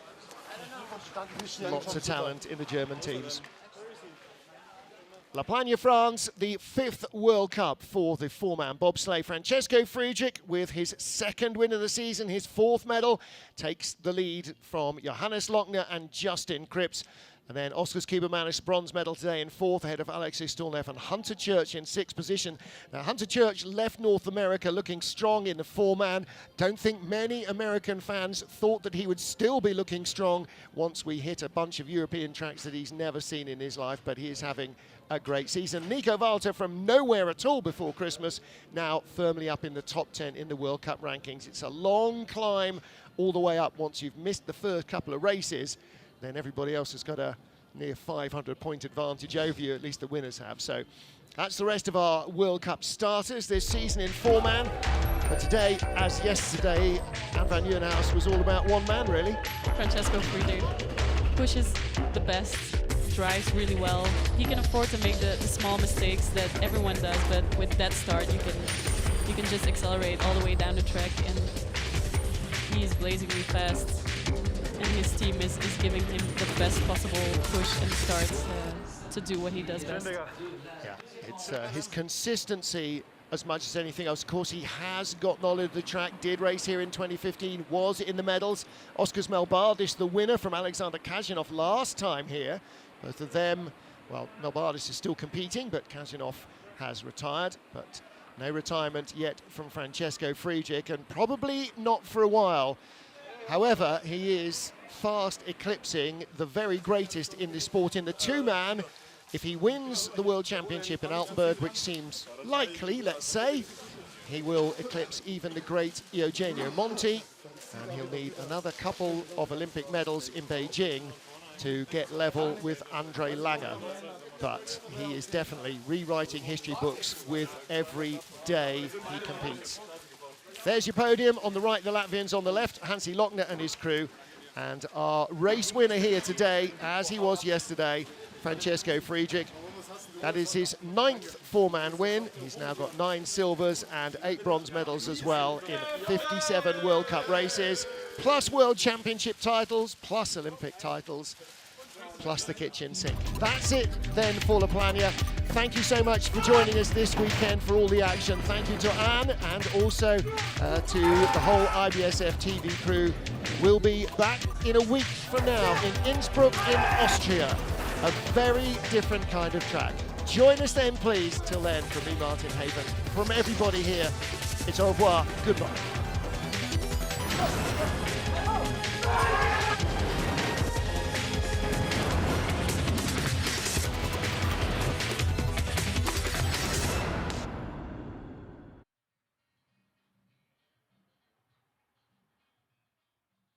Lots of talent in the German teams. La Plagne, France, the 5th World Cup for the four-man bobsleigh. Francesco Friedrich, with his 2nd win of the season, his 4th medal, takes the lead from Johannes Wagner and Justin Cripps. And then Oskars Kiebermanis, bronze medal today in 4th, ahead of Alexis Stolnev and Hunter Church in 6th position. Now, Hunter Church left North America looking strong in the four-man. Don't think many American fans thought that he would still be looking strong once we hit a bunch of European tracks that he's never seen in his life, but he is having a great season. Nico Walter from nowhere at all before Christmas, now firmly up in the top 10 in the World Cup rankings. It's a long climb all the way up. Once you've missed the first couple of races, then everybody else has got a near 500-point advantage over you, at least the winners have. So that's the rest of our World Cup starters this season in four-man. But today, as yesterday, Anne van Nieuwenhuis was all about one man, really.
Francesco Friedrich pushes the best, drives really well. He can afford to make the small mistakes that everyone does, but with that start, you can just accelerate all the way down the track, and he is blazingly fast. And his team is giving him the best possible push and start to do what he does best.
Yeah, it's his consistency as much as anything else. Of course, he has got knowledge of the track, did race here in 2015, was in the medals. Oskars Melbardis, the winner from Alexander Kazyanov last time here. Both of them, well, Melbardis is still competing, but Kazyanov has retired. But no retirement yet from Francesco Friedrich, and probably not for a while. However, he is fast eclipsing the very greatest in this sport in the two-man. If he wins the World Championship in Altenburg, which seems likely, let's say, he will eclipse even the great Eugenio Monti, and he'll need another couple of Olympic medals in Beijing to get level with Andre Lange. But he is definitely rewriting history books with every day he competes. There's your podium. On the right, the Latvians. On the left, Hansi Wagner and his crew. And our race winner here today, as he was yesterday, Francesco Friedrich. That is his 9th four-man win. He's now got 9 silvers and 8 bronze medals as well in 57 World Cup races, plus World Championship titles, plus Olympic titles, plus the kitchen sink. That's it then for La Plagne. Thank you so much for joining us this weekend for all the action. Thank you to Anne and also to the whole IBSF TV crew. We'll be back in a week from now in Innsbruck in Austria. A very different kind of track. Join us then, please. Till then, from me, Martin Haven, from everybody here, it's au revoir, goodbye.